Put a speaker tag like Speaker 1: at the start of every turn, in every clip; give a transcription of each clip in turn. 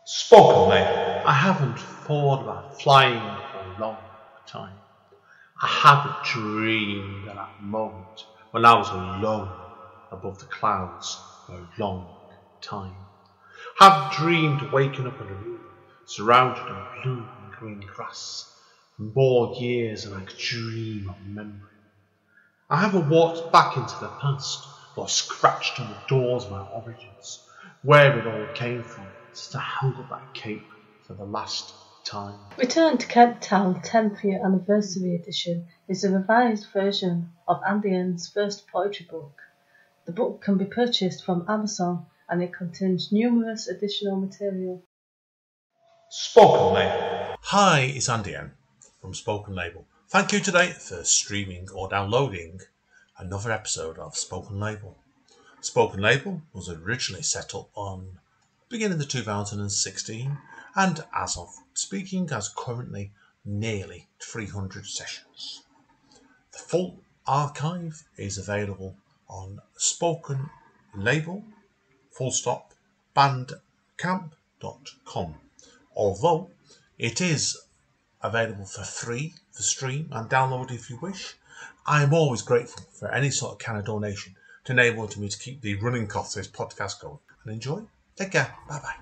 Speaker 1: Spoken label. I haven't thought about flying for a long time. I haven't dreamed of that moment when I was alone above the clouds for a long time. I haven't dreamed of waking up in a room surrounded in blue and green grass for more years than I could dream of remembering. I haven't walked back into the past or scratched on the doors of my origins, where it all came from, since I held up that cape for the last time.
Speaker 2: Return to Cape Town 10th Year Anniversary Edition is a revised version of Andian's first poetry book. The book can be purchased from Amazon and it contains numerous additional material.
Speaker 1: Spoken Label. Hi, it's Andian from Spoken Label. Thank you today for streaming or downloading another episode of Spoken Label. Spoken Label was originally set up on beginning of 2016 and as of speaking has currently nearly 300 sessions. The full archive is available on Spoken Label bandcamp.com. Although it is available for free for stream and download if you wish, I am always grateful for any sort of kind of donation to enable me to keep the running costs of this podcast going. And enjoy. Take care. Bye bye.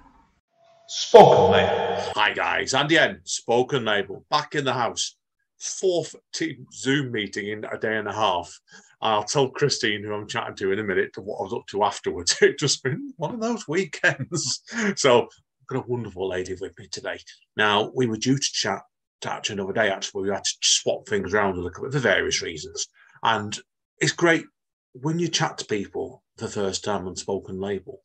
Speaker 1: Spoken Label.
Speaker 3: Hi guys, Andy N, Spoken Label, back in the house. Fourth team Zoom meeting in a day and a half. I'll tell Christine, who I'm chatting to in a minute, what I was up to afterwards. It's just been one of those weekends. So I've got a wonderful lady with me today. Now, we were due to chat another day, actually, but we had to swap things around a little bit for various reasons. And it's great when you chat to people for the first time on Spoken Label,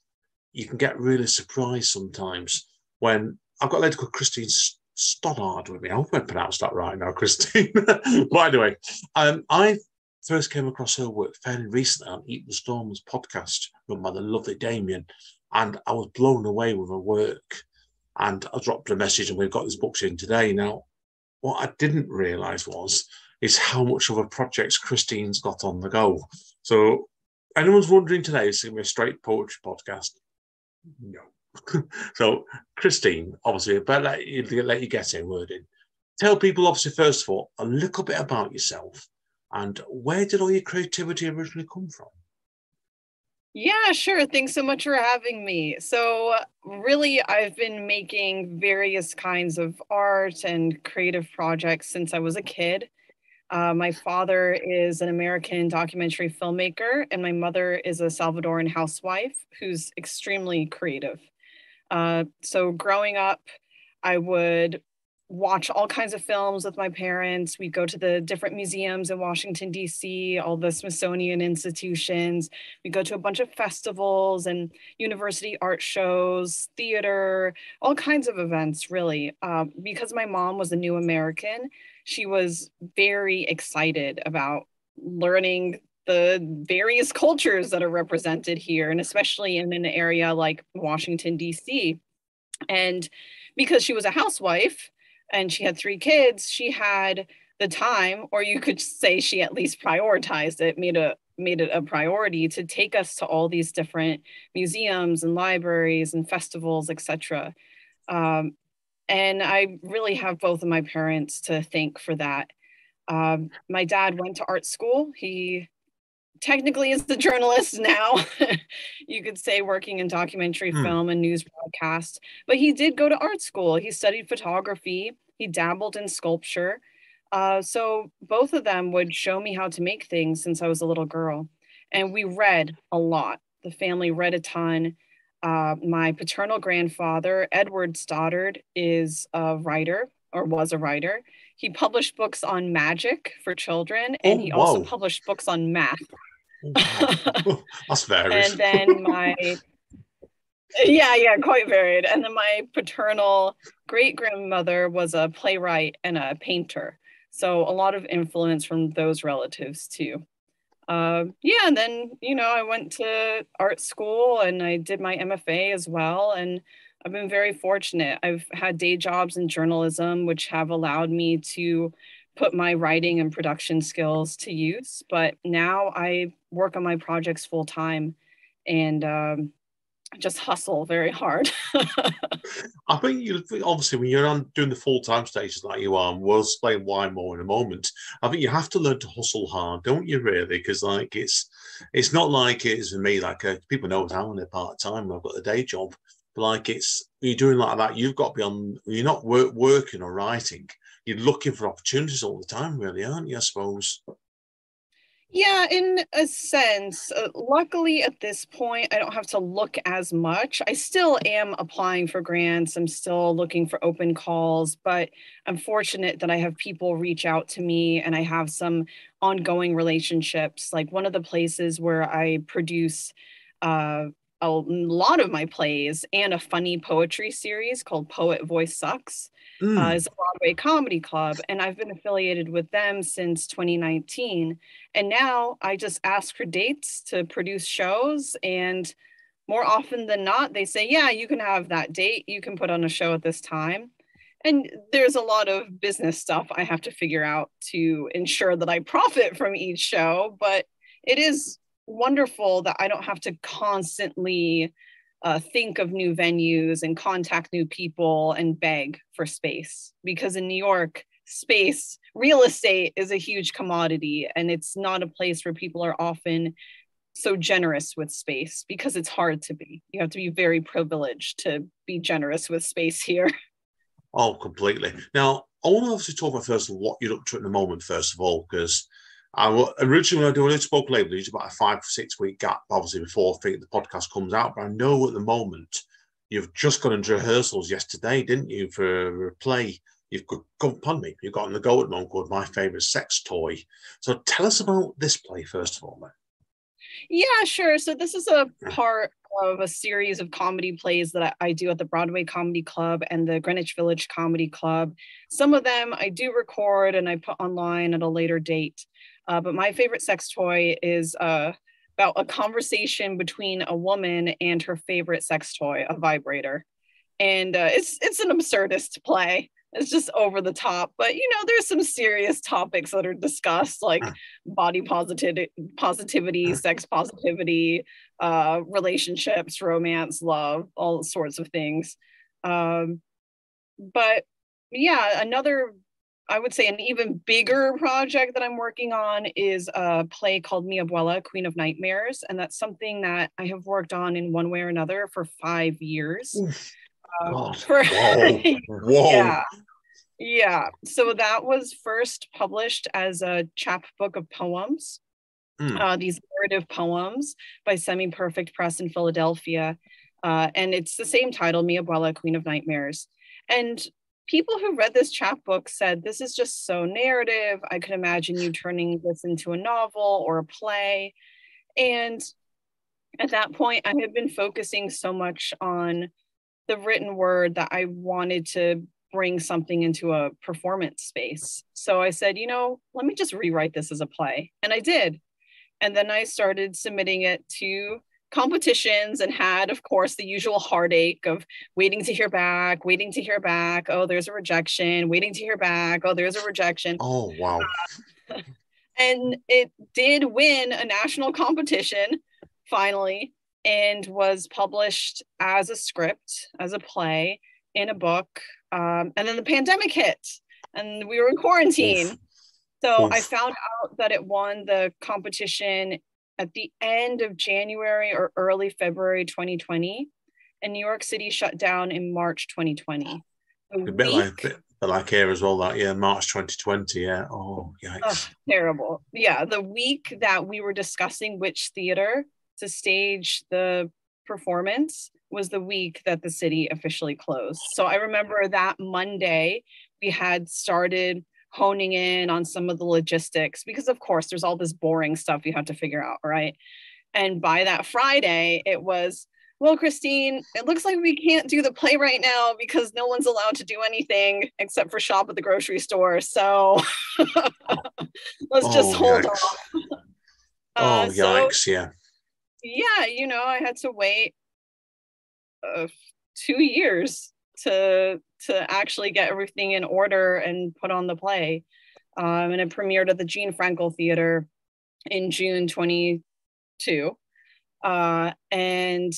Speaker 3: you can get really surprised sometimes when I've got a lady called Christine Stoddard with me. I hope I pronounced that right now, Christine. But anyway, I first came across her work fairly recently on Eat the Storm's podcast run by the lovely Damien, and I was blown away with her work. And I dropped her a message, and we've got these books in today. Now, what I didn't realise is how much of a projects Christine's got on the go. So, anyone's wondering today, is it going to be a straight poetry podcast? No. So, Christine, obviously, but let you get a word in. Tell people, obviously, first of all, a little bit about yourself and where did all your creativity originally come from?
Speaker 4: Yeah, sure. Thanks so much for having me. So really, I've been making various kinds of art and creative projects since I was a kid. My father is an American documentary filmmaker, and my mother is a Salvadoran housewife who's extremely creative. So growing up, I would watch all kinds of films with my parents. We'd go to the different museums in Washington, D.C., all the Smithsonian institutions. We'd go to a bunch of festivals and university art shows, theater, all kinds of events, really. Because my mom was a new American, she was very excited about learning the various cultures that are represented here, and especially in an area like Washington, D.C. And because she was a housewife, and she had 3 kids, she had the time, or you could say she at least prioritized it, made it a priority to take us to all these different museums and libraries and festivals, etc. And I really have both of my parents to thank for that. My dad went to art school. He technically is the journalist now, you could say, working in documentary film and news broadcast, but he did go to art school. He studied photography. He dabbled in sculpture. So both of them would show me how to make things since I was a little girl. And we read a lot. The family read a ton. My paternal grandfather, Edward Stoddard, is a writer, or was a writer. He published books on magic for children, and he also published books on math.
Speaker 3: That's varied.
Speaker 4: And then quite varied. And then my paternal great-grandmother was a playwright and a painter. So a lot of influence from those relatives too. And then, I went to art school and I did my MFA as well. And I've been very fortunate. I've had day jobs in journalism, which have allowed me to put my writing and production skills to use. But now I work on my projects full time. And just hustle very hard.
Speaker 3: I think you obviously when you're on doing the full-time stages like you are, and we'll explain why more in a moment. I think you have to learn to hustle hard, don't you? Really, because like it's not like it is for me. Like people know I'm on a part-time. I've got a day job, but like you're doing like that. You've got to be on. You're not working or writing. You're looking for opportunities all the time, really, aren't you? I suppose.
Speaker 4: Yeah, in a sense. Luckily, at this point, I don't have to look as much. I still am applying for grants. I'm still looking for open calls, but I'm fortunate that I have people reach out to me and I have some ongoing relationships. Like one of the places where I produce a lot of my plays and a funny poetry series called Poet Voice Sucks. Is a Broadway comedy club, and I've been affiliated with them since 2019. And now I just ask for dates to produce shows, and more often than not, they say, yeah, you can have that date. You can put on a show at this time. And there's a lot of business stuff I have to figure out to ensure that I profit from each show, but it is wonderful that I don't have to constantly think of new venues and contact new people and beg for space, because in New York, space, real estate is a huge commodity, and it's not a place where people are often so generous with space, because it's hard to be. You have to be very privileged to be generous with space here.
Speaker 3: Oh, completely. Now, I want to obviously talk about first of all what you're up to at the moment, first of all, because originally when I do a spoke label, it's about a 5 or 6 week gap, obviously, before the podcast comes out. But I know at the moment you've just gone into rehearsals yesterday, didn't you, for a play? You've got, pardon me, you've got on the go at the moment called My Favorite Sex Toy. So tell us about this play, first of all, then.
Speaker 4: Yeah, sure. So this is a part of a series of comedy plays that I do at the Broadway Comedy Club and the Greenwich Village Comedy Club. Some of them I do record and I put online at a later date. But My Favorite Sex Toy is about a conversation between a woman and her favorite sex toy, a vibrator. And it's an absurdist play. It's just over the top, but there's some serious topics that are discussed, like body positivity, sex positivity, relationships, romance, love, all sorts of things. But yeah, I would say an even bigger project that I'm working on is a play called Mi Abuela, Queen of Nightmares. And that's something that I have worked on in one way or another for 5 years.
Speaker 3: God. Whoa.
Speaker 4: Yeah. So that was first published as a chapbook of poems, these narrative poems by Semi Perfect Press in Philadelphia. And it's the same title, Mi Abuela, Queen of Nightmares. And people who read this chapbook said, this is just so narrative. I could imagine you turning this into a novel or a play. And at that point, I had been focusing so much on the written word that I wanted to bring something into a performance space. So I said, let me just rewrite this as a play. And I did. And then I started submitting it to competitions and had, of course, the usual heartache of waiting to hear back. Oh, there's a rejection. Waiting to hear back. Oh, there's a rejection.
Speaker 3: Oh, wow.
Speaker 4: And it did win a national competition, finally, and was published as a script, as a play, in a book. And then the pandemic hit and we were in quarantine. Oof. So I found out that it won the competition at the end of January or early February 2020. And New York City shut down in March 2020.
Speaker 3: A bit like here as well, that, yeah, March 2020, yeah. Oh, yikes.
Speaker 4: Oh, terrible. Yeah, the week that we were discussing which theater to stage the performance was the week that the city officially closed. So I remember that Monday we had started honing in on some of the logistics, because of course there's all this boring stuff you have to figure out, right? And by that Friday it was, well, Christine, it looks like we can't do the play right now because no one's allowed to do anything except for shop at the grocery store. So let's just hold off.
Speaker 3: Yikes, yeah.
Speaker 4: Yeah, I had to wait 2 years to actually get everything in order and put on the play. And it premiered at the Jean Frankel Theater in June 22. And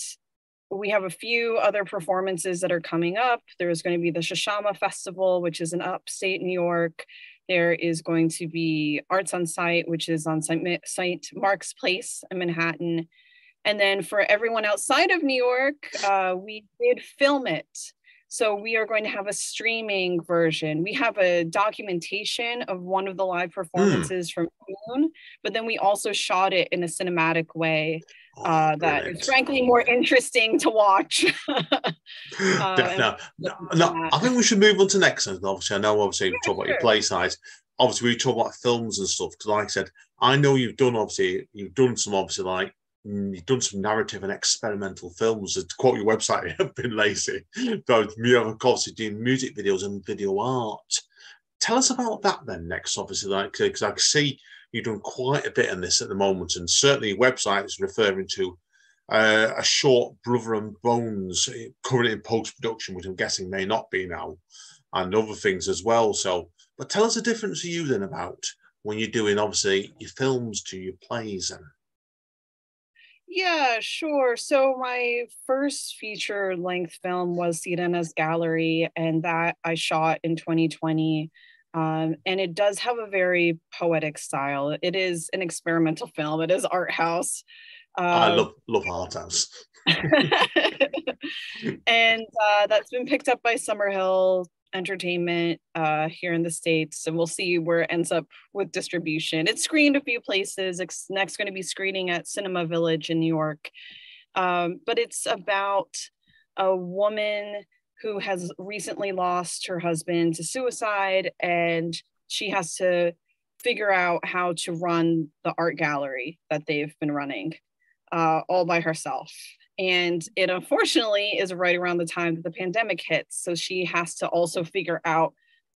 Speaker 4: we have a few other performances that are coming up. There's going to be the Shashama Festival, which is in upstate New York. There is going to be Arts on Site, which is on St. Mark's Place in Manhattan. And then for everyone outside of New York, we did film it. So we are going to have a streaming version. We have a documentation of one of the live performances from June, but then we also shot it in a cinematic way that is frankly more interesting to watch.
Speaker 3: No, I think we should move on to next. Obviously, I know we talk about your play size. Obviously, we talk about films and stuff, because like I said, I know you've done some you've done some narrative and experimental films. To quote your website, I've been lazy. But you have, of course, doing music videos and video art. Tell us about that then next, obviously, because I can see you've done quite a bit in this at the moment, and certainly your website is referring to a short Brother and Bones currently in post-production, which I'm guessing may not be now, and other things as well. So, but tell us the difference to you then about when you're doing, obviously, your films to your plays then.
Speaker 4: Yeah, sure. So my first feature-length film was Sirena's Gallery, and that I shot in 2020. And it does have a very poetic style. It is an experimental film. It is art house.
Speaker 3: I love art house.
Speaker 4: And that's been picked up by Summerhill Entertainment here in the States, and we'll see where it ends up with distribution. It's screened a few places. It's next going to be screening at Cinema Village in New York. But it's about a woman who has recently lost her husband to suicide, and she has to figure out how to run the art gallery that they've been running all by herself. And it unfortunately is right around the time that the pandemic hits. So she has to also figure out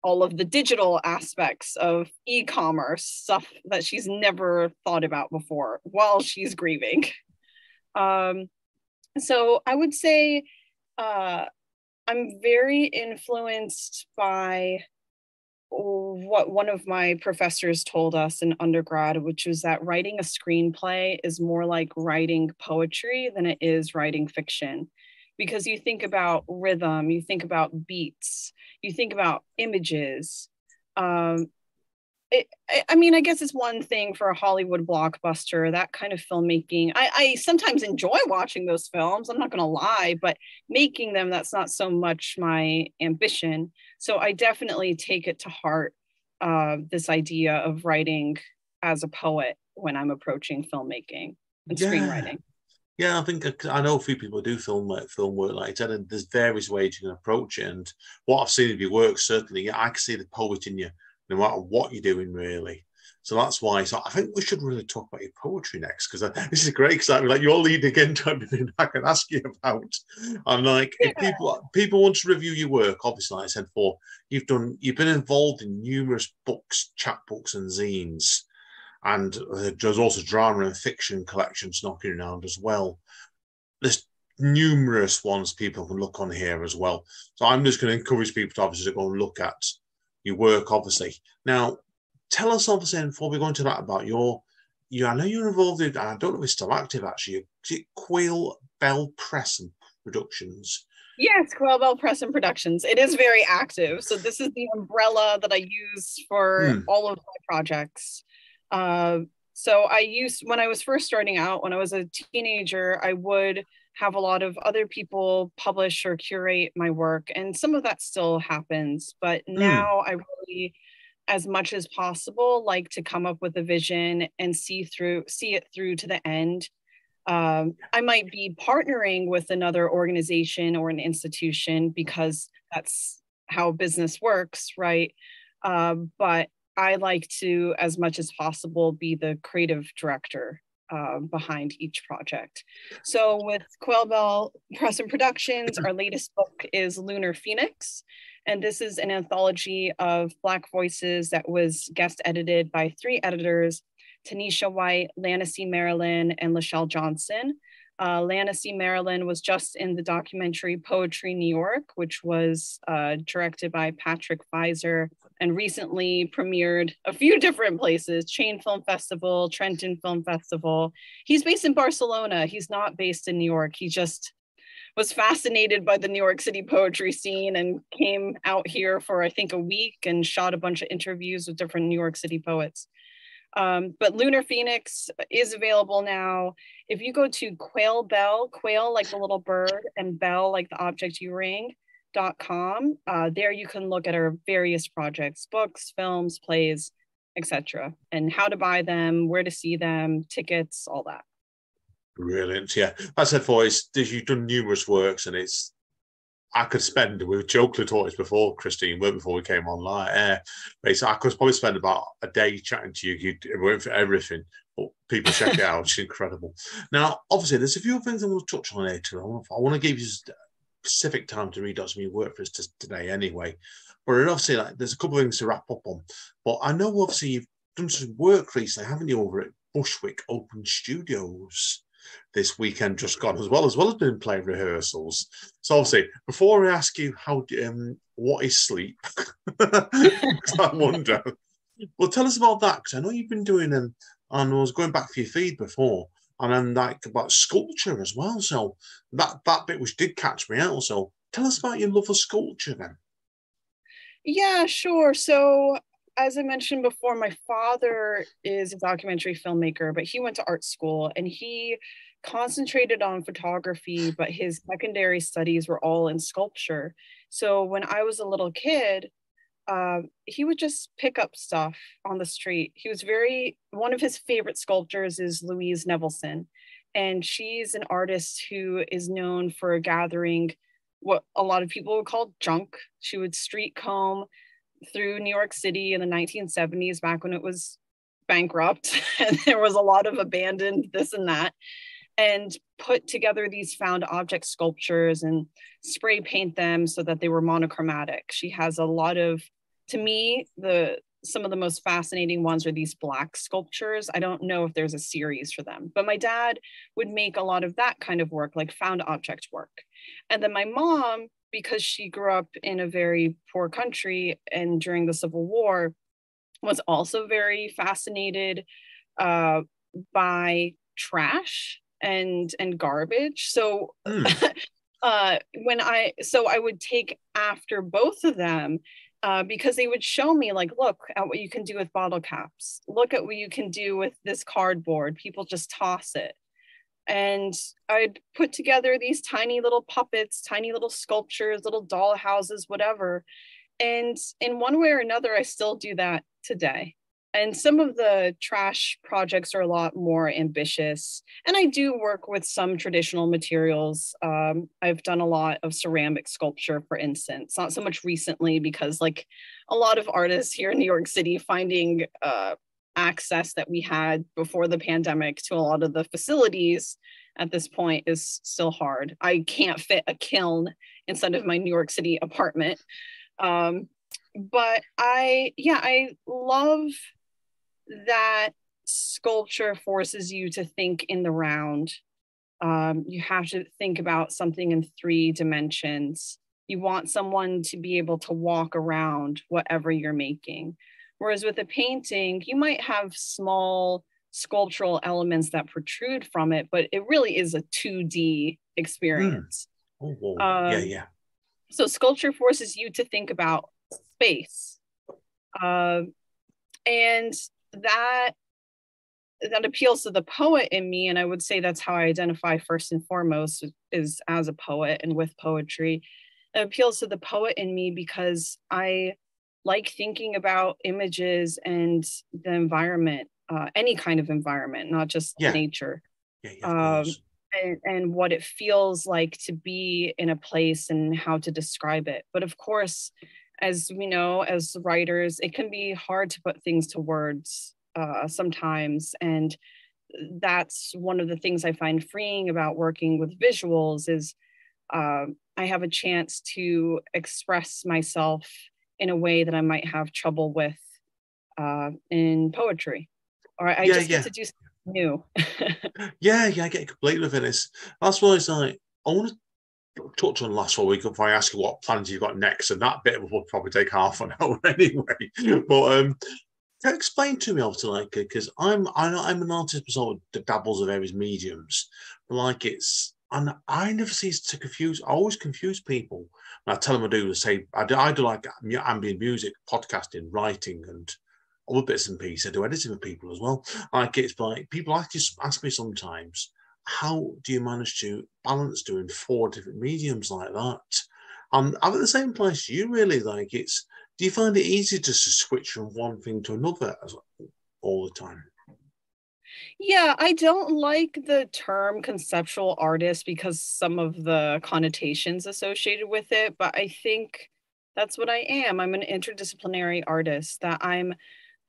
Speaker 4: all of the digital aspects of e-commerce, stuff that she's never thought about before while she's grieving. So I would say I'm very influenced by what one of my professors told us in undergrad, which was that writing a screenplay is more like writing poetry than it is writing fiction. Because you think about rhythm, you think about beats, you think about images. I guess it's one thing for a Hollywood blockbuster, that kind of filmmaking. I sometimes enjoy watching those films, I'm not going to lie, but making them, that's not so much my ambition. So I definitely take it to heart, this idea of writing as a poet when I'm approaching filmmaking and screenwriting.
Speaker 3: Yeah, I know a few people do film work like that, and there's various ways you can approach it. And what I've seen of your work, certainly, I can see the poet in you, no matter what you're doing, really. So that's why. So I think we should really talk about your poetry next, because this is great. Because like you're leading into everything I can ask you about. I'm like, if people want to review your work, obviously, like I said before, you've been involved in numerous books, chapbooks, and zines. And there's also drama and fiction collections knocking around as well. There's numerous ones people can look on here as well. So I'm just going to encourage people to obviously go and look at your work, obviously. Now, tell us, obviously, before we go into that, about I know you're involved in, and I don't know if it's still active, actually, is it Quail Bell Press and Productions?
Speaker 4: Yes, Quail Bell Press and Productions. It is very active. So this is the umbrella that I use for all of my projects. So when I was first starting out, when I was a teenager, I would have a lot of other people publish or curate my work, and some of that still happens. But now I really, as much as possible, like to come up with a vision and see it through to the end. I might be partnering with another organization or an institution because that's how business works, right? But I like to, as much as possible, be the creative director behind each project. So with Quail Bell Press and Productions, our latest book is Lunar Phoenix. And this is an anthology of Black voices that was guest edited by 3 editors, Tanisha White, Lana C. Marilyn, and Lachelle Johnson. Lana C. Marilyn was just in the documentary Poetry New York, which was directed by Patrick Pfizer and recently premiered a few different places, Chain Film Festival, Trenton Film Festival. He's based in Barcelona. He's not based in New York. He just was fascinated by the New York City poetry scene and came out here for, I think, a week and shot a bunch of interviews with different New York City poets. But Lunar Phoenix is available now. If you go to Quail Bell, Quail like the little bird and Bell like the object you ring.com, there you can look at our various projects, books, films, plays, etc., and how to buy them, where to see them, tickets, all that.
Speaker 3: Brilliant. Yeah, as I said before, you've done numerous works, and I could spend, we were joking towards before, Christine, before we came online. Basically, I could probably spend about a day chatting to you. You went for everything, but people check it out. It's incredible. Now, obviously, there's a few things I want to touch on later. I want to give you specific time to read out some of your work for us today anyway. But obviously, there's a couple of things to wrap up on. But I know, obviously, you've done some work recently, haven't you, over at Bushwick Open Studios this weekend just gone, as well as doing play rehearsals. So obviously, before I ask you what is sleep, I wonder. Well, tell us about that, because I know you've been doing and I was going back for your feed before, and then about sculpture as well. So that bit which did catch me out. So tell us about your love for sculpture then.
Speaker 4: Yeah, sure. So as I mentioned before, my father is a documentary filmmaker, but he went to art school and he concentrated on photography, but his secondary studies were all in sculpture. So when I was a little kid, he would just pick up stuff on the street. One of his favorite sculptors is Louise Nevelson, and she's an artist who is known for gathering what a lot of people would call junk. She would street comb through New York City in the 1970s, back when it was bankrupt and there was a lot of abandoned this and that, and put together these found object sculptures and spray paint them so that they were monochromatic. She has a lot of, to me, some of the most fascinating ones are these black sculptures. I don't know if there's a series for them, but my dad would make a lot of that kind of work, like found object work. And then my mom, because she grew up in a very poor country and during the Civil War, was also very fascinated by trash and garbage. So I would take after both of them, because they would show me, like, look at what you can do with bottle caps. Look at what you can do with this cardboard. People just toss it. And I'd put together these tiny little puppets, tiny little sculptures, little doll houses, whatever. And in one way or another, I still do that today. And some of the trash projects are a lot more ambitious. And I do work with some traditional materials. I've done a lot of ceramic sculpture, for instance, not so much recently, because like a lot of artists here in New York City, finding access that we had before the pandemic to a lot of the facilities at this point is still hard. I can't fit a kiln inside of my New York City apartment. But I love that sculpture forces you to think in the round. You have to think about something in 3 dimensions. You want someone to be able to walk around whatever you're making. Whereas with a painting, you might have small sculptural elements that protrude from it, but it really is a 2D experience.
Speaker 3: Yeah.
Speaker 4: So sculpture forces you to think about space. And that appeals to the poet in me. And I would say that's how I identify first and foremost, is as a poet and with poetry. It appeals to the poet in me because I like thinking about images and the environment, any kind of environment, not just nature. And what it feels like to be in a place and how to describe it. But of course, as we know, as writers, it can be hard to put things to words sometimes. And that's one of the things I find freeing about working with visuals is I have a chance to express myself in a way that I might have trouble with in poetry. Or I just get to do something new.
Speaker 3: I get completely with it. That's why it's like, I want to touch on last week if I ask you what plans you've got next, and that bit will probably take half an hour anyway. But explain to me, obviously, like, because I'm an artist that dabbles in various mediums, but like it's And I never cease to confuse. I always confuse people. And I tell them I do. Say I do like ambient music, podcasting, writing, and other bits and pieces. I do editing for people as well. Like it's like people ask me sometimes, how do you manage to balance doing 4 different mediums like that? I'm at the same place you really like. Do you find it easy just to switch from one thing to another all the time?
Speaker 4: Yeah, I don't like the term conceptual artist because some of the connotations associated with it, but I think that's what I am. I'm an interdisciplinary artist, that I'm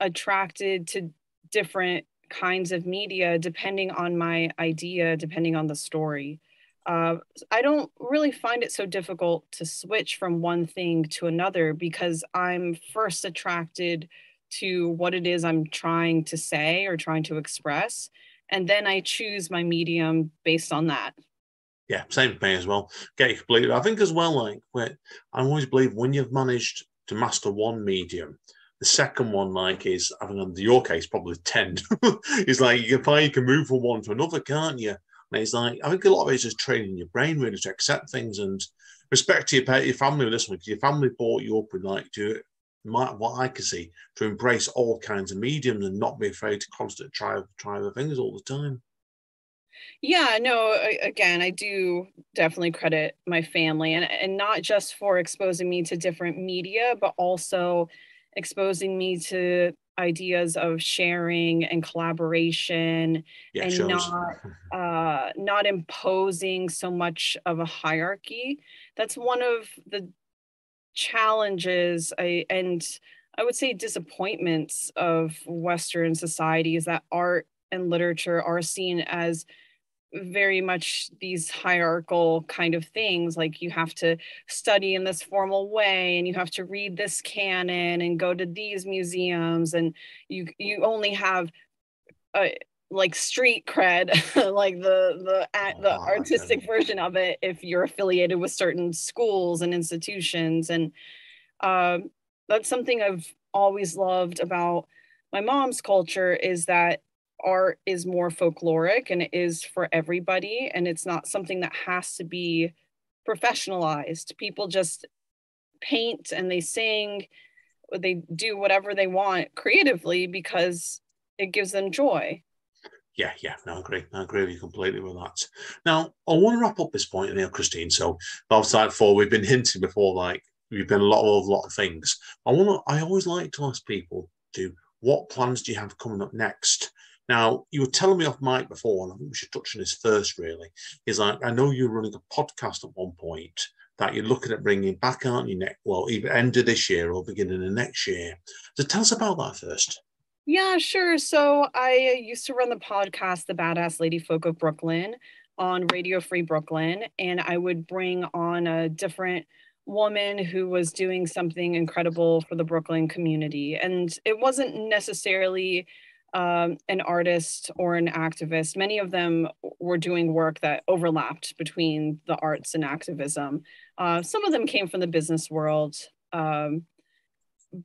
Speaker 4: attracted to different kinds of media depending on my idea, depending on the story. Uh, I don't really find it so difficult to switch from one thing to another because I'm first attracted to what it is I'm trying to say or trying to express. And then I choose my medium based on that.
Speaker 3: Yeah, same for me as well. Get you completely. I think as well, like I always believe when you've managed to master one medium, the second one, like, is, I think in your case, probably 10. It's like you can move from one to another, can't you? And it's like, I think a lot of it is just training your brain really to accept things and respect to your family with this one, because your family brought you up with, like, what I can see, to embrace all kinds of mediums and not be afraid to constantly try other things all the time.
Speaker 4: Yeah, no, again, I do definitely credit my family, and not just for exposing me to different media, but also exposing me to ideas of sharing and collaboration,
Speaker 3: Yeah,
Speaker 4: and
Speaker 3: shows.
Speaker 4: not imposing so much of a hierarchy. That's one of the challenges and I would say disappointments of Western society, is that art and literature are seen as very much these hierarchical kind of things, like you have to study in this formal way and you have to read this canon and go to these museums, and you only have like street cred, like the artistic version of it, if you're affiliated with certain schools and institutions. And um, that's something I've always loved about my mom's culture, is that art is more folkloric and it is for everybody, and it's not something that has to be professionalized. People just paint and they sing, they do whatever they want creatively because it gives them joy.
Speaker 3: Yeah, no, I agree with you completely with that. Now, I want to wrap up this point here, Christine. So, outside for we've been hinting before, like we've been a lot of things. I always like to ask people what plans do you have coming up next? Now, you were telling me off mic before, and I think we should touch on this first. Really, is like I know you're running a podcast at one point that you're looking at bringing back, aren't you? Either end of this year or beginning of next year. So, tell us about that first.
Speaker 4: Yeah, sure. So I used to run the podcast, The Badass Lady Folk of Brooklyn, on Radio Free Brooklyn. And I would bring on a different woman who was doing something incredible for the Brooklyn community. And it wasn't necessarily an artist or an activist. Many of them were doing work that overlapped between the arts and activism. Some of them came from the business world.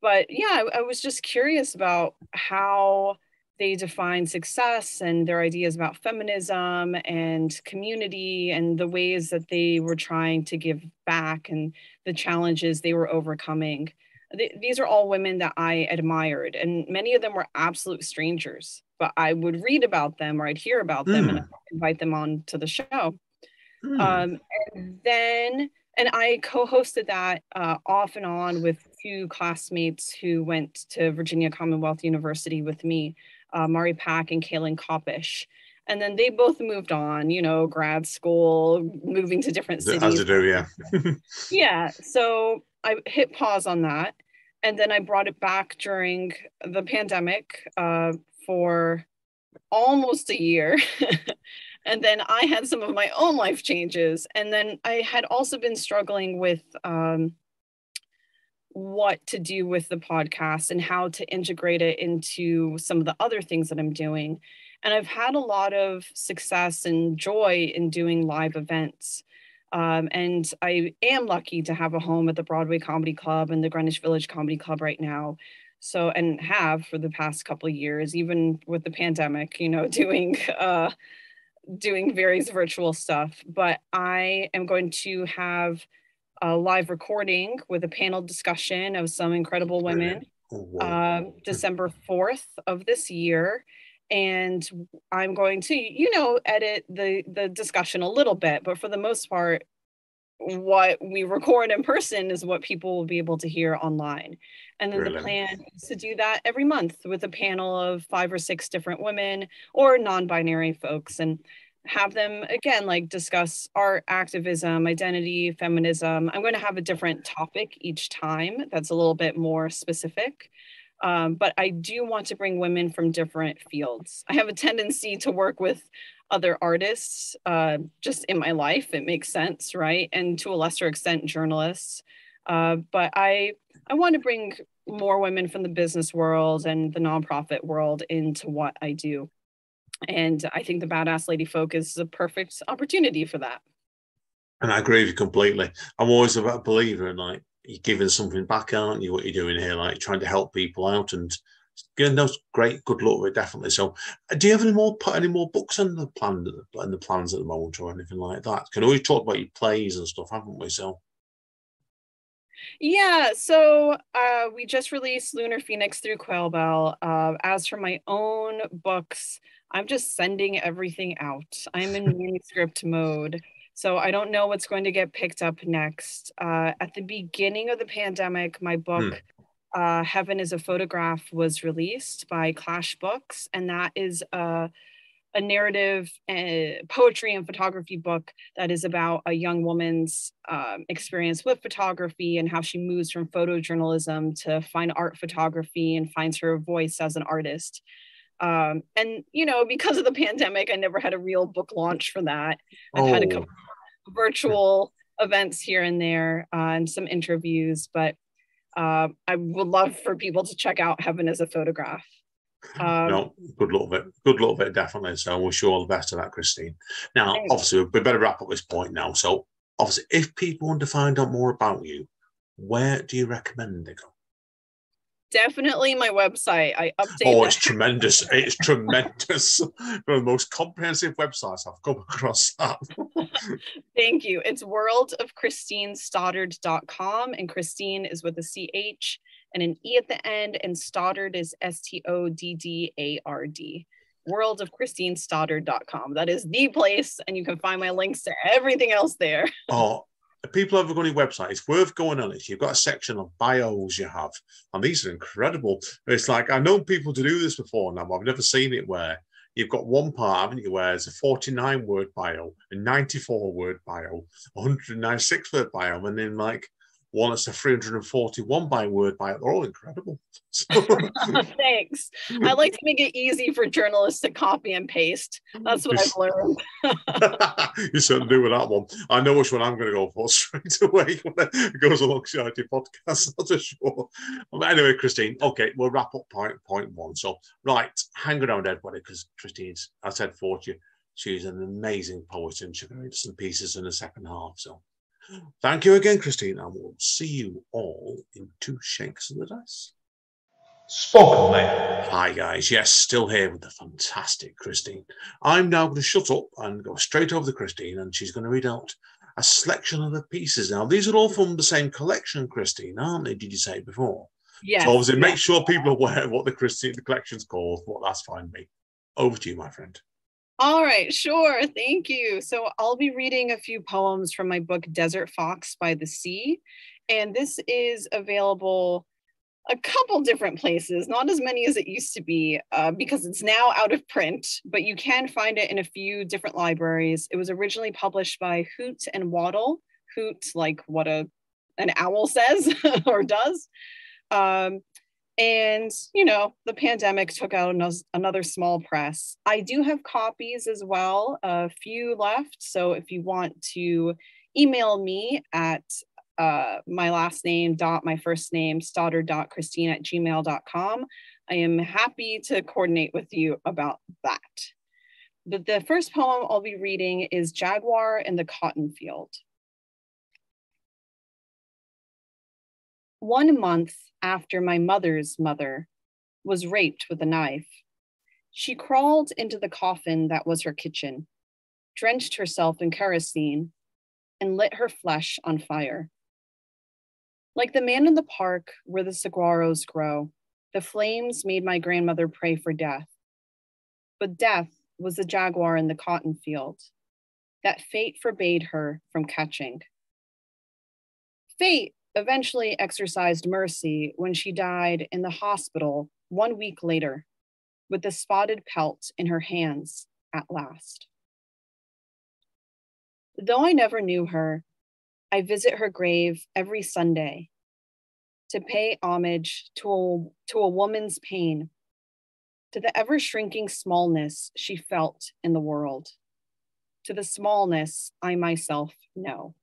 Speaker 4: But yeah, I was just curious about how they define success and their ideas about feminism and community and the ways that they were trying to give back and the challenges they were overcoming. These are all women that I admired, and many of them were absolute strangers, but I would read about them or I'd hear about them and I'd invite them on to the show. And then, and I co-hosted that off and on with two classmates who went to Virginia Commonwealth University with me, Mari Pack and Kaylin Kopish. And then they both moved on, grad school, moving to different cities.
Speaker 3: As they do, yeah.
Speaker 4: Yeah, so I hit pause on that. And then I brought it back during the pandemic for almost a year. And then I had some of my own life changes. And then I had also been struggling with what to do with the podcast and how to integrate it into some of the other things that I'm doing. And I've had a lot of success and joy in doing live events. And I am lucky to have a home at the Broadway Comedy Club and the Greenwich Village Comedy Club right now. So, and have for the past couple of years, even with the pandemic, doing doing various virtual stuff, but I am going to have a live recording with a panel discussion of some incredible women, December 4th of this year. And I'm going to, edit the discussion a little bit, but for the most part, what we record in person is what people will be able to hear online. And then the plan is to do that every month with a panel of 5 or 6 different women or non-binary folks, and have them, again, like discuss art, activism, identity, feminism. I'm going to have a different topic each time that's a little bit more specific. But I do want to bring women from different fields. I have a tendency to work with other artists just in my life. It makes sense, right? And to a lesser extent, journalists. But I want to bring more women from the business world and the nonprofit world into what I do. And I think the Badass Lady Folk is a perfect opportunity for that.
Speaker 3: And I agree with you completely. I'm always a believer in, like, you're giving something back, aren't you? What you're doing here, like trying to help people out, and that's great. Good luck with it, definitely. So, do you have put any more books on the plans at the moment, or anything like that? Can always talk about your plays and stuff, haven't we? So,
Speaker 4: yeah. So we just released Lunar Phoenix through Quail Bell. As for my own books, I'm just sending everything out. I'm in manuscript mode. So I don't know what's going to get picked up next. At the beginning of the pandemic, my book, Heaven is a Photograph, was released by Clash Books. And that is a narrative, poetry and photography book that is about a young woman's experience with photography and how she moves from photojournalism to fine art photography and finds her voice as an artist. And, because of the pandemic, I never had a real book launch for that. I've had a couple of virtual events here and there and some interviews, but I would love for people to check out Heaven as a Photograph.
Speaker 3: No, good luck with it. Good luck with it, definitely. So wish you all the best of that, Christine. Now, obviously, we better wrap up this point now. So, obviously, if people want to find out more about you, where do you recommend they go?
Speaker 4: Definitely my website. I update.
Speaker 3: Oh, it's tremendous. It's tremendous. One of the most comprehensive websites I've come across. That.
Speaker 4: Thank you. It's worldofchristinestoddard.com, and Christine is with a CH and an E at the end, and Stoddard is STODDARD. Worldofchristinestoddard.com. That is the place, and you can find my links to everything else there.
Speaker 3: Oh, if people have got any website, it's worth going on it. You've got a section of bios you have, and these are incredible. It's like, I've known people to do this before now, but I've never seen it where you've got one part, haven't you, where it's a 49-word bio, a 94-word bio, a 196-word bio, and then like one that's a 341-word bio. They're all incredible.
Speaker 4: Thanks. I like to make it easy for journalists to copy and paste. That's what I've learned.
Speaker 3: You certainly do with that one. I know which one I'm going to go for straight away when it goes alongside your podcast, that's for sure. But anyway, Christine, okay, we'll wrap up point one. So, right, hang around, everybody, because Christine's, I said for you, she's an amazing poet, and she's going to read some pieces in the second half. So, thank you again, Christine, and we'll see you all in 2 shakes of the dice.
Speaker 1: Spoken Label.
Speaker 3: Hi guys, yes, still here with the fantastic Christine. I'm now going to shut up and go straight over to Christine, and she's going to read out a selection of the pieces. Now, these are all from the same collection, Christine, aren't they? Did you say before?
Speaker 4: Yes.
Speaker 3: So obviously, make sure people are aware of what the collection's called. Well, that's fine, me. Over to you, my friend.
Speaker 4: All right, sure. Thank you. So I'll be reading a few poems from my book, Desert Fox by the Sea. And this is available a couple different places, not as many as it used to be because it's now out of print, but you can find it in a few different libraries. It was originally published by Hoot and Waddle. Hoot, like what an owl says or does. And, the pandemic took out another small press. I do have copies as well, a few left. So if you want to email me at my last name my first name stoddard.christine@gmail.com, I am happy to coordinate with you about that. But the first poem I'll be reading is Jaguar in the Cotton Field. 1 month after my mother's mother was raped with a knife, she crawled into the coffin that was her kitchen, drenched herself in kerosene, and lit her flesh on fire. Like the man in the park where the saguaros grow, the flames made my grandmother pray for death. But death was the jaguar in the cotton field that fate forbade her from catching. Fate eventually exercised mercy when she died in the hospital 1 week later, with the spotted pelt in her hands at last. Though I never knew her, I visit her grave every Sunday to pay homage to a woman's pain, to the ever-shrinking smallness she felt in the world, to the smallness I myself know.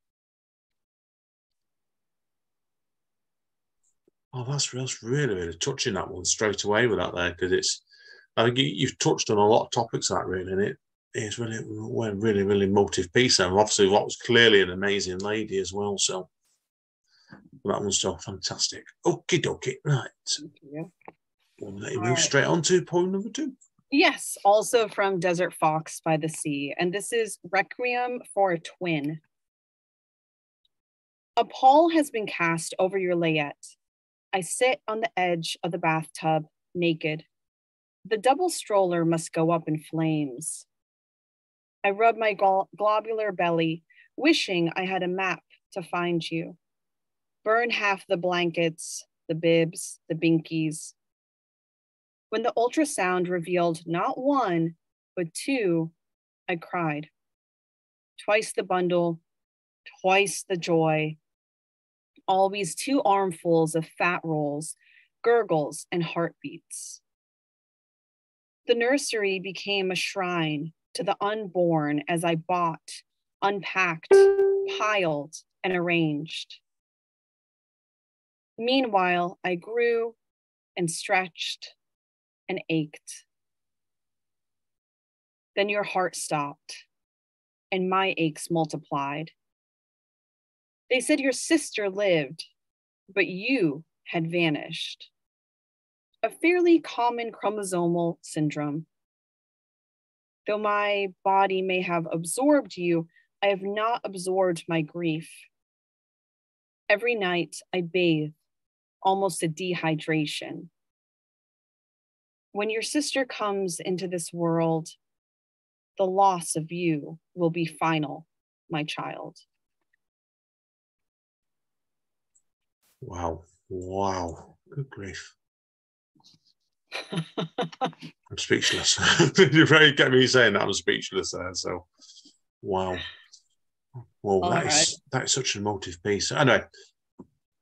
Speaker 3: Oh, that's really, really touching, that one, straight away with that there, because I think you've touched on a lot of topics that really, and it's really, really emotive piece. And obviously, what was clearly an amazing lady as well. So that one's so fantastic. Okie dokie, right. We'll let you move straight on to point number 2.
Speaker 4: Yes, also from Desert Fox by the Sea, and this is Requiem for a Twin. A pall has been cast over your layette. I sit on the edge of the bathtub, naked. The double stroller must go up in flames. I rub my globular belly, wishing I had a map to find you. Burn half the blankets, the bibs, the binkies. When the ultrasound revealed not 1, but 2, I cried. Twice the bundle, twice the joy. Always 2 armfuls of fat rolls, gurgles, and heartbeats. The nursery became a shrine to the unborn as I bought, unpacked, piled, and arranged. Meanwhile, I grew and stretched and ached. Then your heart stopped, and my aches multiplied. They said your sister lived, but you had vanished. A fairly common chromosomal syndrome. Though my body may have absorbed you, I have not absorbed my grief. Every night I bathe, almost a dehydration. When your sister comes into this world, the loss of you will be final, my child.
Speaker 3: Wow. Good grief. I'm speechless. You really get me saying that. I'm speechless there. So, wow. Well, that is such an emotive piece. Anyway,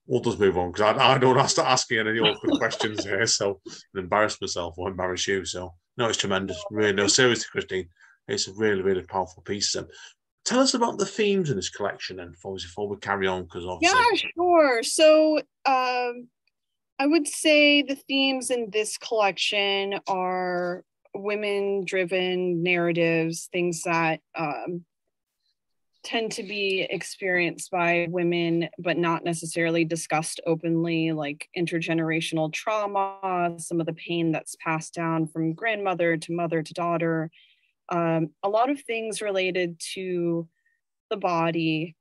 Speaker 3: we'll just move on because I don't want to start asking any awkward questions here. So, I'll embarrass myself or embarrass you. So, no, it's tremendous. Really, no, seriously, Christine, it's a really, really powerful piece. Tell us about the themes in this collection, then, before we carry on, because obviously.
Speaker 4: Yeah, sure. So, I would say the themes in this collection are women-driven narratives, things that tend to be experienced by women, but not necessarily discussed openly, like intergenerational trauma, some of the pain that's passed down from grandmother to mother to daughter, a lot of things related to the body,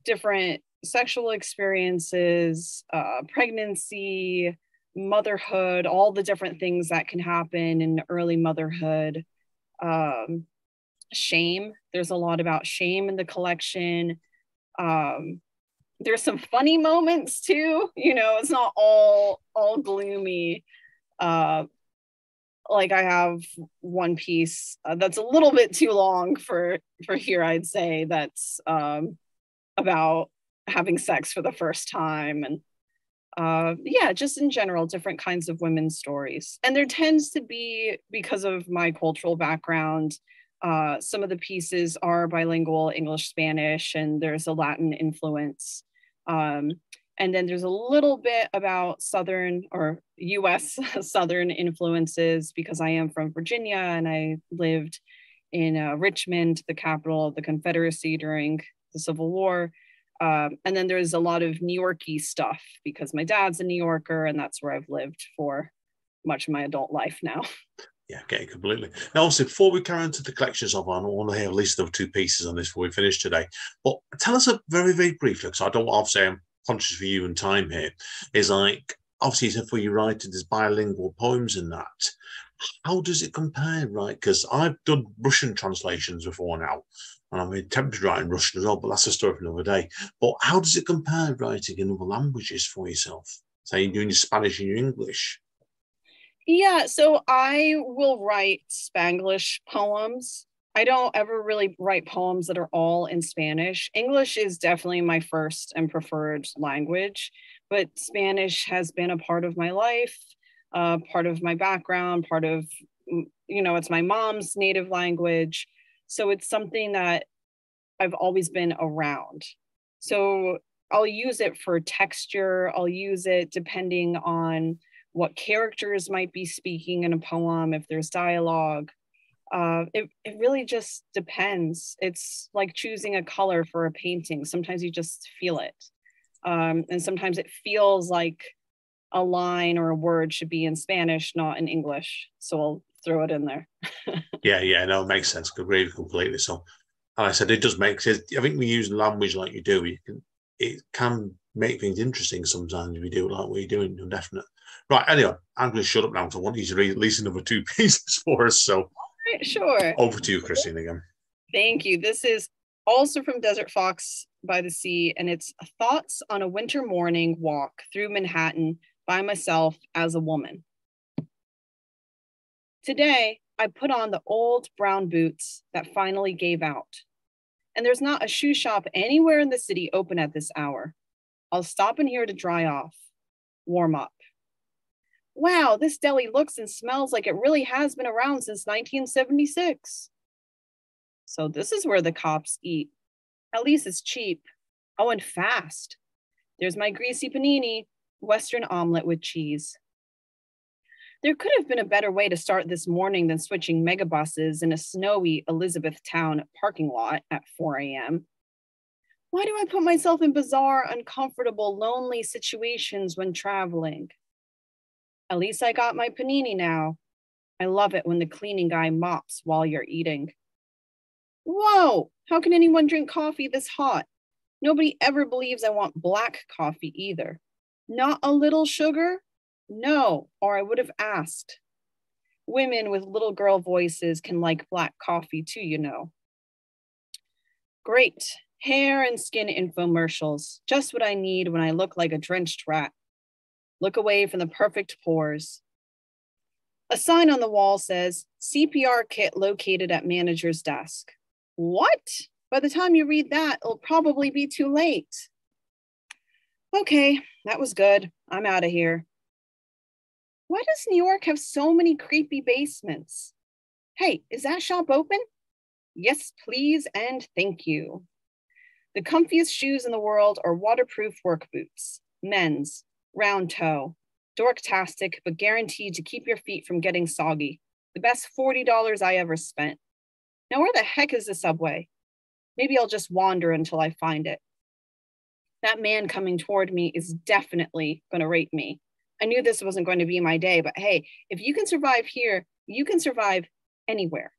Speaker 4: different sexual experiences, pregnancy, motherhood, all the different things that can happen in early motherhood. Shame. There's a lot about shame in the collection. There's some funny moments too. You know, it's not all gloomy. Like I have one piece that's a little bit too long for here, I'd say, that's about having sex for the first time, and yeah, just in general, different kinds of women's stories. And there tends to be, because of my cultural background, some of the pieces are bilingual, English, Spanish, and there's a Latin influence. And then there's a little bit about Southern or US Southern influences, because I am from Virginia and I lived in Richmond, the capital of the Confederacy during the Civil War. And then there's a lot of New York-y stuff because my dad's a New Yorker and that's where I've lived for much of my adult life now.
Speaker 3: Yeah, get it completely. Now, also, before we carry on to the collections of, I want to hear at least those two pieces on this before we finish today. But tell us a very, very briefly, because I don't obviously I'm conscious for you and time here, is like, obviously, so for you writing, there's bilingual poems in that. How does it compare, right? Because I've done Russian translations before now, and I'm attempted to write in Russian as well, but that's a story for another day. But how does it compare writing in other languages for yourself? Say, you're doing your Spanish and your English.
Speaker 4: Yeah, so I will write Spanglish poems. I don't ever really write poems that are all in Spanish. English is definitely my first and preferred language, but Spanish has been a part of my life, part of my background, part of, it's my mom's native language. So it's something that I've always been around. So I'll use it for texture. I'll use it depending on what characters might be speaking in a poem, if there's dialogue. It really just depends. It's like choosing a color for a painting. Sometimes you just feel it. And sometimes it feels like a line or a word should be in Spanish, not in English. So I'll throw it in there.
Speaker 3: Yeah, no, it makes sense. Agree with completely. So, and I said it does make sense. I think when you use language like you do, it can make things interesting sometimes if you do it like what you're doing. No, definite. Right. Anyway, I'm going to shut up now because I want you to read at least another two pieces for us. So,
Speaker 4: all right, sure.
Speaker 3: Over to you, Christine, again.
Speaker 4: Thank you. This is also from Desert Fox by the Sea, and it's Thoughts on a Winter Morning Walk Through Manhattan by Myself as a Woman. Today, I put on the old brown boots that finally gave out. And there's not a shoe shop anywhere in the city open at this hour. I'll stop in here to dry off, warm up. Wow, this deli looks and smells like it really has been around since 1976. So this is where the cops eat. At least it's cheap. Oh, and fast. There's my greasy panini, Western omelet with cheese. There could have been a better way to start this morning than switching megabuses in a snowy Elizabethtown parking lot at 4 a.m. Why do I put myself in bizarre, uncomfortable, lonely situations when traveling? At least I got my panini now. I love it when the cleaning guy mops while you're eating. Whoa, how can anyone drink coffee this hot? Nobody ever believes I want black coffee either. Not a little sugar? No, or I would have asked. Women with little girl voices can like black coffee too, you know. Great, hair and skin infomercials, just what I need when I look like a drenched rat. Look away from the perfect pores. A sign on the wall says, CPR kit located at manager's desk. What? By the time you read that, it'll probably be too late. Okay, that was good. I'm out of here. Why does New York have so many creepy basements? Hey, is that shop open? Yes, please, and thank you. The comfiest shoes in the world are waterproof work boots, men's, round toe, dorktastic, but guaranteed to keep your feet from getting soggy. The best $40 I ever spent. Now, where the heck is the subway? Maybe I'll just wander until I find it. That man coming toward me is definitely going to rape me. I knew this wasn't going to be my day, but hey, if you can survive here, you can survive anywhere.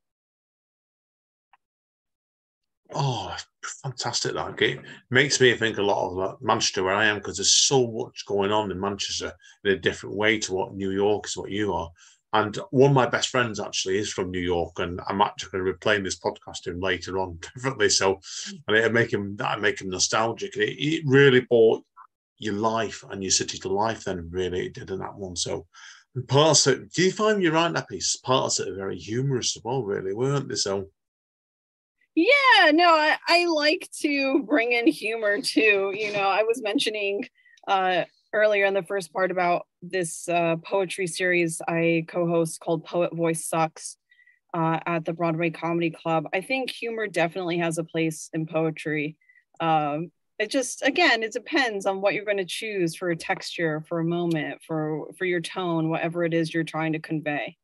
Speaker 3: Oh, fantastic. That it makes me think a lot of Manchester, where I am, because there's so much going on in Manchester in a different way to what New York is, what you are. And one of my best friends actually is from New York, and I'm actually going to be playing this podcast to him later on, definitely. So, and it'll make him nostalgic. It really brought your life and your city to life. Then really it did in that one. So, parts of, do you find you write that piece? Parts that are very humorous as well, really, weren't they? So.
Speaker 4: Yeah, no, I like to bring in humor too. You know, I was mentioning earlier in the first part about this poetry series I co-host called Poet Voice Sucks at the Broadway Comedy Club. I think humor definitely has a place in poetry. It just, again, it depends on what you're going to choose for a texture, for a moment, for your tone, whatever it is you're trying to convey.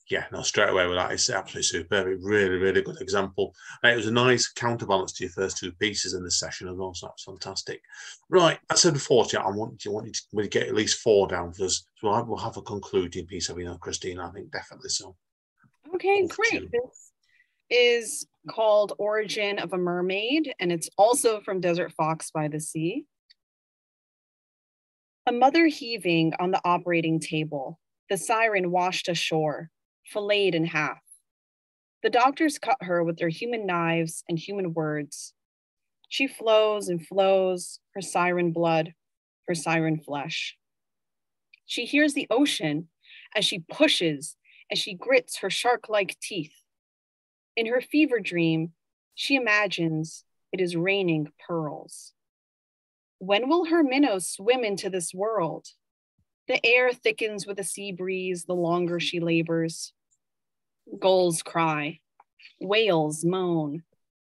Speaker 3: Yeah, no, straight away with that, it's absolutely superb. Really, really good example. And it was a nice counterbalance to your first two pieces in this session as well, so that's fantastic. Right, I said before, I want you to get at least 4 down for us. So we'll have a concluding piece of, Christine, I think definitely so.
Speaker 4: Okay, great. This is called Origin of a Mermaid, and it's also from Desert Fox by the Sea. A mother heaving on the operating table, the siren washed ashore, filleted in half. The doctors cut her with their human knives and human words. She flows and flows, her siren blood, her siren flesh. She hears the ocean as she pushes, as she grits her shark-like teeth. In her fever dream, she imagines it is raining pearls. When will her minnows swim into this world? The air thickens with a sea breeze the longer she labors. Gulls cry, whales moan,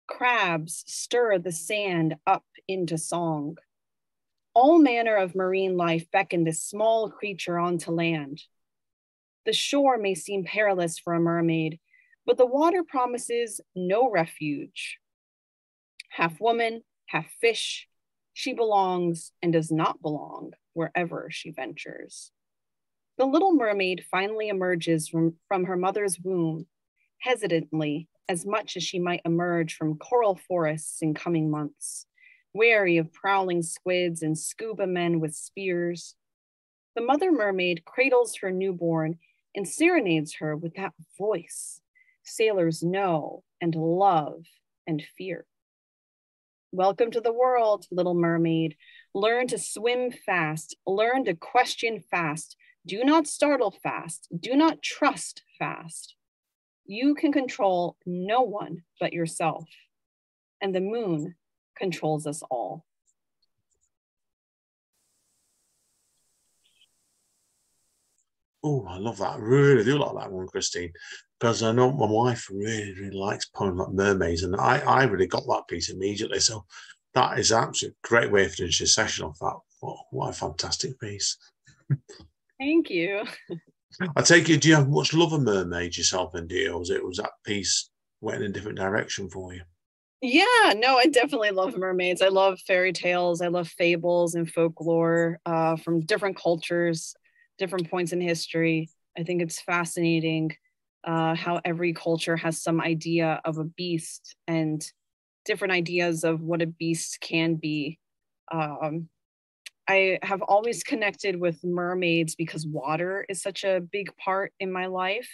Speaker 4: crabs stir the sand up into song. All manner of marine life beckon this small creature onto land. The shore may seem perilous for a mermaid, but the water promises no refuge. Half woman, half fish, she belongs and does not belong wherever she ventures. The little mermaid finally emerges from her mother's womb, hesitantly, as much as she might emerge from coral forests in coming months, wary of prowling squids and scuba men with spears. The mother mermaid cradles her newborn and serenades her with that voice sailors know and love and fear. Welcome to the world, little mermaid. Learn to swim fast. Learn to question fast. Do not startle fast. Do not trust fast. You can control no one but yourself, and the moon controls us all.
Speaker 3: Oh, I love that. I really do like that one, Christine, because I know my wife really, really likes poems like mermaids, and I really got that piece immediately. So that is absolutely a great way to finish this session off that. What a fantastic piece.
Speaker 4: Thank you.
Speaker 3: I take it, do you have much love of mermaids yourself, and was that piece went in a different direction for you?
Speaker 4: Yeah, no, I definitely love mermaids. I love fairy tales. I love fables and folklore from different cultures, different points in history. I think it's fascinating how every culture has some idea of a beast and different ideas of what a beast can be. I have always connected with mermaids because water is such a big part in my life.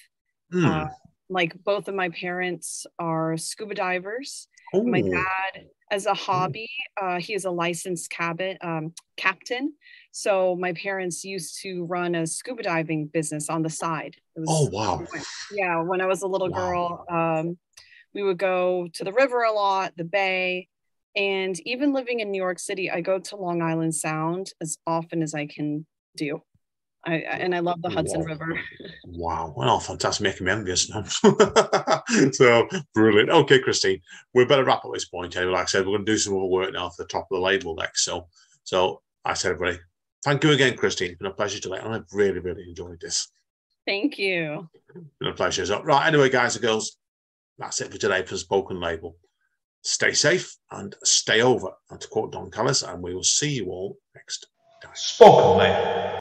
Speaker 4: Like both of my parents are scuba divers.
Speaker 3: Ooh.
Speaker 4: My dad, as a hobby, he is a licensed captain. So my parents used to run a scuba diving business on the side.
Speaker 3: Oh, wow.
Speaker 4: Yeah, when I was a little girl, we would go to the river a lot, the bay. And even living in New York City, I go to Long Island Sound as often as I can do. And I love the Hudson River.
Speaker 3: Wow. Well, fantastic. Making me envious now. So brilliant. Okay, Christine, we better wrap up this point. Anyway, like I said, we're going to do some other work now for the top of the label next. So I said, everybody, thank you again, Christine. It's been a pleasure today. And I've really, really enjoyed this.
Speaker 4: Thank you.
Speaker 3: It's been a pleasure. So, right. Anyway, guys and girls, that's it for today for Spoken Label. Stay safe and stay over. And to quote Don Callis, and we will see you all next time.
Speaker 1: Spoken Label.